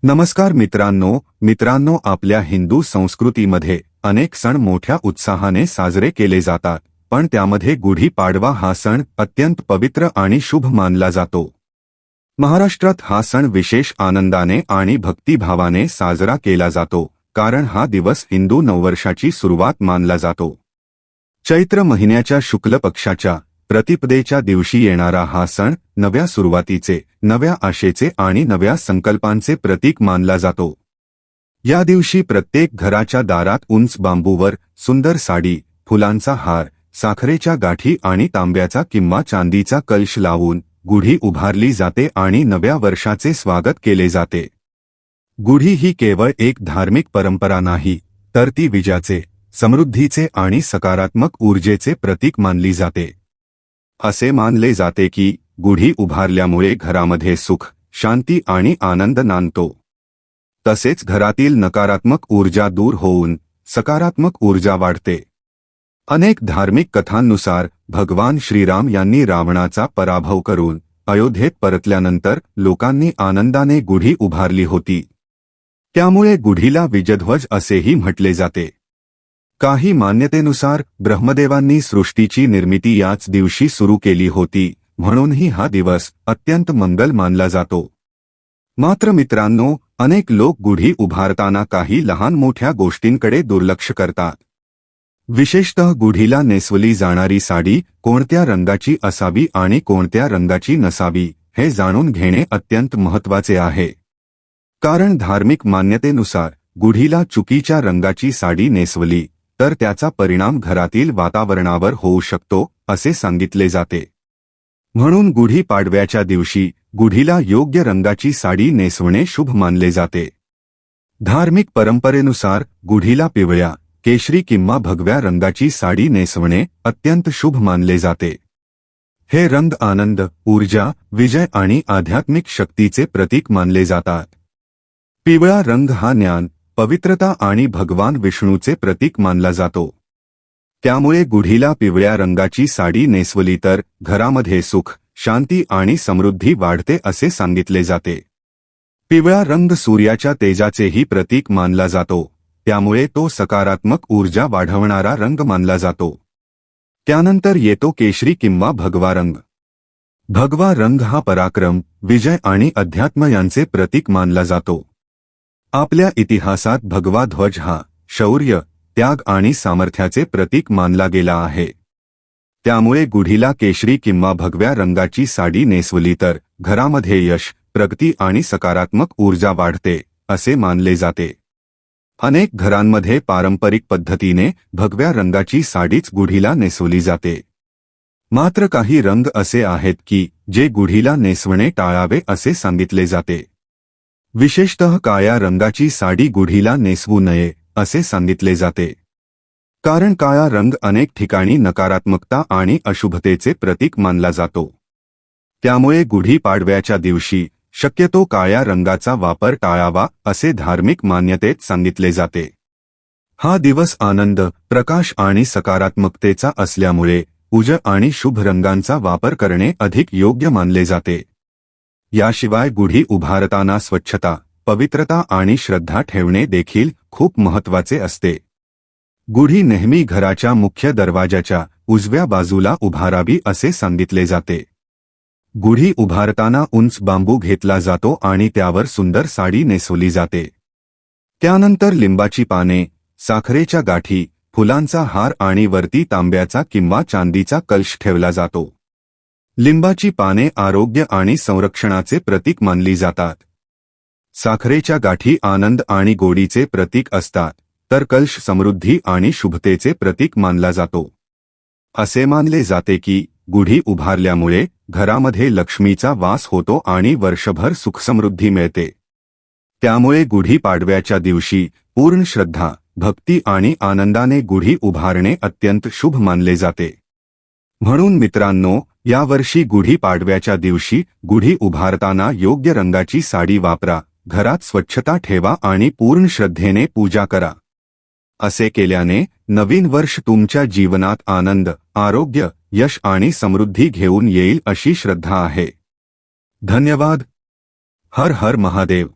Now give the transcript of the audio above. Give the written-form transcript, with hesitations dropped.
नमस्कार मित्रांनो आपल्या हिंदू संस्कृतीमध्ये अनेक सण मोठ्या उत्साहाने साजरे केले जातात, पण त्यामध्ये गुढी पाडवा हा सण अत्यंत पवित्र आणि शुभ मानला जातो। महाराष्ट्रात हा सण विशेष आनंदाने आणि भक्तिभावाने साजरा केला जातो, कारण हा दिवस हिंदू नववर्षाची सुरुवात मानला जातो। चैत्र महिन्याच्या शुक्ल पक्षाच्या प्रतिपदेच्या दिवशी येणारा हा सण नव्या सुरुवातीचे, नव्या आशेचे आणि नव्या संकल्पांचे प्रतीक मानला जातो। या दिवशी प्रत्येक घराच्या दारात उंच बांबूवर सुंदर साडी, फुलांचा हार, साखरेच्या गाठी आणि तांब्याचा किंवा चांदीचा कलश लावून गुढी उभारली जाते आणि नव्या वर्षाचे स्वागत केले जाते। गुढी ही केवळ एक धार्मिक परंपरा नाही, तर ती विजयाचे, समृद्धीचे आणि सकारात्मक ऊर्जेचे प्रतीक मानली जाते। असे मानले जाते की गुढी उभारल्यामुळे घरामध्ये सुख, शांती आणि आनंद नांदतो। तसेच घरातील नकारात्मक ऊर्जा दूर होऊन सकारात्मक ऊर्जा वाढते। अनेक धार्मिक कथांनुसार भगवान श्रीराम यांनी रावणाचा पराभव करून अयोध्येत परतल्यानंतर लोकांनी आनंदाने गुढी उभारली होती। त्यामुळे गुढीला विजयध्वज असेही म्हटले जाते। काही मान्यतेनुसार ब्रह्मदेवांनी सृष्टीची निर्मिती याच दिवशी सुरू केली होती, म्हणूनही हा दिवस अत्यंत मंगल मानला जातो। मात्र मित्रांनो, अनेक लोक गुढी उभारताना काही लहान मोठ्या गोष्टींकडे दुर्लक्ष करतात। विशेषतः गुढीला नेसवली जाणारी साडी कोणत्या रंगाची असावी आणि कोणत्या रंगाची नसावी हे जाणून घेणे अत्यंत महत्त्वाचे आहे। कारण धार्मिक मान्यतेनुसार गुढीला चुकीच्या रंगाची साडी नेसवली तर त्याचा परिणाम घरातील वातावरणावर होऊ शकतो असे सांगितले जाते। म्हणून गुढी पाडव्याच्या दिवशी गुढीला योग्य रंगाची साडी नेसवणे शुभ मानले जाते। धार्मिक परंपरेनुसार गुढीला पिवळ्या, केशरी किंवा भगव्या रंगाची साडी नेसवणे अत्यंत शुभ मानले जाते। हे रंग आनंद, ऊर्जा, विजय आणि आध्यात्मिक शक्तीचे प्रतीक मानले जातात। पिवळा रंग हा ज्ञान, पवित्रता आणि भगवान विष्णूचे प्रतीक मानला जातो। त्यामुळे गुढीला पिवळ्या रंगाची साडी नेसवली तर घरामध्ये सुख, शांती आणि समृद्धी वाढते असे सांगितले जाते। पिवळा रंग सूर्याच्या तेजाचेही प्रतीक मानला जातो, त्यामुळे तो सकारात्मक ऊर्जा वाढवणारा रंग मानला जातो। त्यानंतर येतो केशरी किंवा भगवा रंग। भगवा रंग हा पराक्रम, विजय आणि अध्यात्म यांचे प्रतीक मानला जातो। आपल्या इतिहासात भगवा ध्वज हा शौर्य, त्याग आणि सामर्थ्याचे प्रतीक मानला गेला आहे। त्यामुळे गुढीला केशरी किंवा भगव्या रंगाची साडी नेसवली तर घरामध्ये यश, प्रगती आणि सकारात्मक ऊर्जा वाढते असे मानले जाते। अनेक घरांमध्ये पारंपरिक पद्धतीने भगव्या रंगाची साडीच गुढीला नेसवली जाते। मात्र काही रंग असे आहेत की जे गुढीला नेसवणे टाळावे असे सांगितले जाते। विशेषतः काळ्या रंगाची साडी गुढीला नेसवू नये असे सांगितले जाते। कारण काळा रंग अनेक ठिकाणी नकारात्मकता आणि अशुभतेचे प्रतीक मानला जातो। त्यामुळे गुढी पाडव्याच्या दिवशी शक्यतो काळ्या रंगाचा वापर टाळावा असे धार्मिक मान्यतेत सांगितले जाते। हा दिवस आनंद, प्रकाश आणि सकारात्मकतेचा असल्यामुळे उज्ज्वल आणि शुभ रंगांचा वापर करणे अधिक योग्य मानले जाते। याशिवाय गुढी उभारताना स्वच्छता, पवित्रता आणि श्रद्धा ठेवणे देखील खूप महत्त्वाचे असते। गुढी नेहमी घराच्या मुख्य दरवाजाच्या उजव्या बाजूला उभारावी असे सांगितले जाते। गुढी उभारताना उंच बांबू घेतला जातो आणि त्यावर सुंदर साडी नेसवली जाते। त्यानंतर लिंबाची पाने, साखरेच्या गाठी, फुलांचा हार आणि वरती तांब्याचा किंवा चांदीचा कलश ठेवला जातो। लिंबाची पाने आरोग्य आणि संरक्षणाचे प्रतीक मानली जातात। साखरेच्या गाठी आनंद आणि गोडीचे प्रतीक असतात, तर कलश समृद्धी आणि शुभतेचे प्रतीक मानला जातो। असे मानले जाते की गुढी उभारल्यामुळे घरामध्ये लक्ष्मीचा वास होतो आणि वर्षभर सुखसमृद्धी मिळते। त्यामुळे गुढी पाडव्याच्या दिवशी पूर्ण श्रद्धा, भक्ती आणि आनंदाने गुढी उभारणे अत्यंत शुभ मानले जाते। म्हणून मित्रांनो, यावर्षी गुढी पाडव्याच्या दिवशी गुढी उभारताना योग्य रंगाची साडी वापरा, घरात स्वच्छता ठेवा आणि पूर्ण श्रद्धेने पूजा करा। असे केल्याने नवीन वर्ष तुमच्या जीवनात आनंद, आरोग्य, यश आणि समृद्धी घेऊन येईल अशी श्रद्धा आहे। धन्यवाद। हर हर महादेव।